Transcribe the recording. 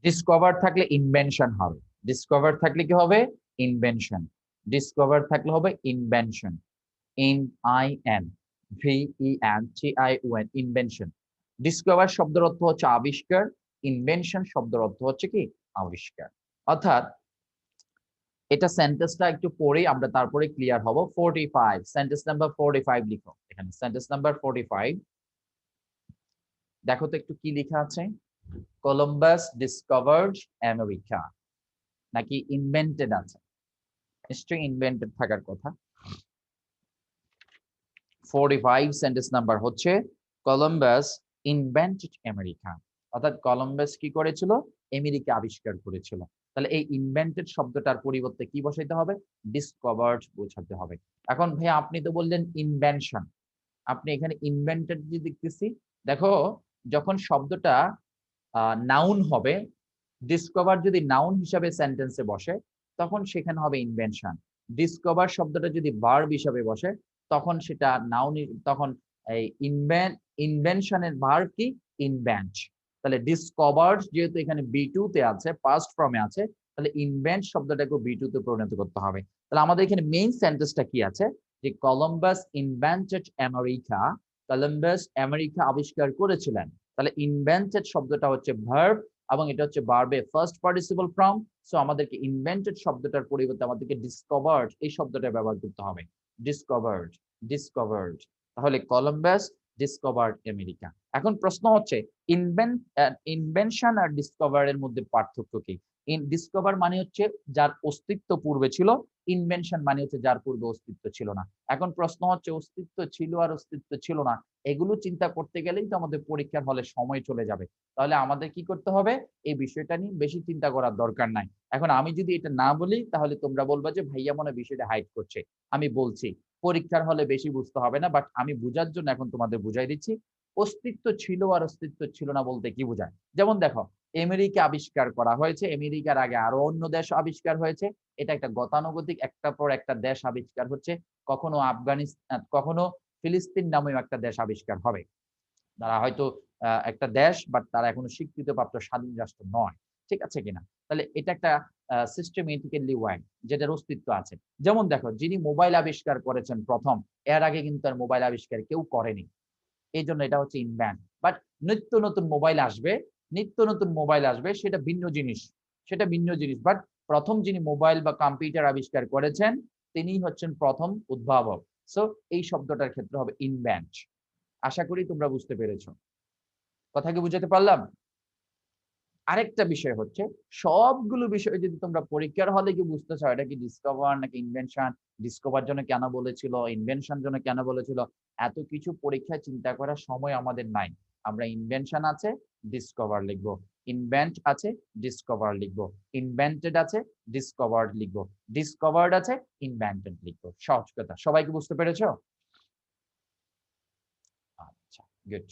Discover থাকলে invention হবে। Discover থাকলে কি হবে? ইনভেনশন। ডিসকভার থাকলে হবে invention. IN VENTION, invention. Discover শব্দের অর্থ হচ্ছে আবিষ্কার, ইনভেনশন শব্দের অর্থ হচ্ছে কি? আবিষ্কার। অর্থাৎ এটা সেন্টেন্সটা একটু পড়েই আমরা তারপরে ক্লিয়ার হব। 45, সেন্টেন্স নাম্বার 45 লিখো এখানে। সেন্টেন্স নাম্বার 45 দেখো তো একটু কি লেখা আছে। কলম্বাস ডিসকভার্ড আমেরিকা, নাকি ইনভেন্টেড আছে? নিশ্চয়ই ইনভেন্টেড থাকার কথা। 45 সেন্টেন্স নাম্বার হচ্ছে কলম্বাস ইনভেন্টেড আমেরিকা, অর্থাৎ কলম্বাস কি করেছিল? আমেরিকা আবিষ্কার করেছিল। তাহলে এই ইনভেন্টেড শব্দটার পরিবর্তে কি বসাইতে হবে? ডিসকভার্ড বোঝাতে হবে। এখন ভাই আপনি তো বললেন ইনভেনশন, আপনি এখানে ইনভেন্টেড যে দেখতেছি, দেখো যখন শব্দটা নাউন হবে, ডিসকভার যদি নাউন হিসাবে সেন্টেন্সে বসে তখন সেখানে হবে ইনভেনশন। ডিসকভার শব্দটা যদি ভার্ব হিসাবে বসে তখন সেটা নাউন, তখন এই ইনভেনশনের ভার্ব কি? ইনভেন্ট। তাহলে ডিসকভার্ড যেহেতু এখানে B2 তে আছে, পাস্ট ফর্মে আছে, তাহলে ইনভেন্ট শব্দটাকে B2 তে পরিণত করতে হবে। তাহলে আমাদের এখানে মেইন সেন্টেন্সটা কি আছে? যে Columbus invented America, Columbus America আবিষ্কার করেছিলেন। তাহলে ইনভেন্টেড শব্দটা হচ্ছে ভার্ব এবং এটা হচ্ছে ভার্বে ফার্স্ট পার্টিসিপল ফর্ম। সো আমাদেরকে ইনভেন্টেড শব্দটার পরিবর্তে আমাদেরকে ডিসকভার্ড এই শব্দটা ব্যবহার করতে হবে। Discovered, discovered. তাহলে কলম্বাস ডিসকভার্ড আমেরিকা। এখন প্রশ্ন হচ্ছে ইনভেনশন আর ডিসকভার এর মধ্যে পার্থক্য কি? ডিসকভার মানে হচ্ছে যার অস্তিত্ব পূর্বে ছিল, ইনভেনশন মানে হচ্ছে যার পূর্বে অস্তিত্ব ছিল না। এখন প্রশ্ন হচ্ছে অস্তিত্ব ছিল আর অস্তিত্ব ছিল না, এগুলো চিন্তা করতে গেলেই তো আমাদের পরীক্ষার হলে সময় চলে যাবে। তাহলে আমাদের কি করতে হবে? এই বিষয়টা নিয়ে বেশি চিন্তা করার দরকার নাই। এখন আমি যদি এটা না বলি তাহলে তোমরা বলবা যে ভাইয়া মনে বিষয়টা হাইড করছে। আমি বলছি পরীক্ষার হলে বেশি বুঝতে হবে না, বাট আমি বুঝার জন্য এখন তোমাদের বুঝাই দিচ্ছি। অস্তিত্ব ছিল আর অস্তিত্ব ছিল না বলতে কি বোঝায়? যেমন দেখো, আমেরিকা আবিষ্কার করা হয়েছে, আমেরিকার আগে আরো অন্য দেশ আবিষ্কার হয়েছে। এটা একটা গতানুগতিক একটার পর একটা দেশ আবিষ্কার হচ্ছে। কখনো আফগানিস্তান, কখনো ফিলিস্তিন নামেও একটা দেশ আবিষ্কার হবে। তারা হয়তো একটা দেশ, বাট তারা এখনো স্বীকৃতিপ্রাপ্ত স্বাধীন রাষ্ট্র নয়। ঠিক আছে কিনা? তাহলে এটা একটা সিস্টেমেটিক্যালি ওয়াইড, যেটার অস্তিত্ব আছে। যেমন দেখো, যিনি মোবাইল আবিষ্কার করেছেন প্রথম, এর আগে কিন্তু আর মোবাইল আবিষ্কার কেউ করেনি। এই জন্য এটা হচ্ছে ইনভেন্ট। বাট নিত্য নতুন মোবাইল আসবে, নিত্য নতুন মোবাইল আসবে, সেটা ভিন্ন জিনিস, সেটা ভিন্ন জিনিস। বাট প্রথম যিনি মোবাইল বা কম্পিউটার আবিষ্কার করেছেন তিনি হচ্ছেন প্রথম উদ্ভাবক। সো এই শব্দটার ক্ষেত্রে হবে ইনভেন্ট। আশা করি তোমরা বুঝতে পেরেছো। কথা কি বুঝাতে পারলাম? আরেকটা বিষয় হচ্ছে, সবগুলো বিষয় যদি তোমরা পরীক্ষার হলে কি বুঝতে চাও এটা কি ডিসকভার নাকি ইনভেনশন, ডিসকভার জন্য কেন বলেছিল, ইনভেনশন জন্য কেন বলেছিল, এত কিছু পরীক্ষায় চিন্তা করার সময় আমাদের নাই। আমরা ইনভেনশন আছে, ডিসকভার লিখবো। ইনভেন্ট আছে, ডিসকভার লিখবো। ইনভেন্টেড আছে, ডিসকভার্ড লিখবো। ডিসকভার্ড আছে, ইনভেন্টেড লিখবো। সহজ কথা। সবাই কি বুঝতে পেরেছো? আচ্ছা, গুড।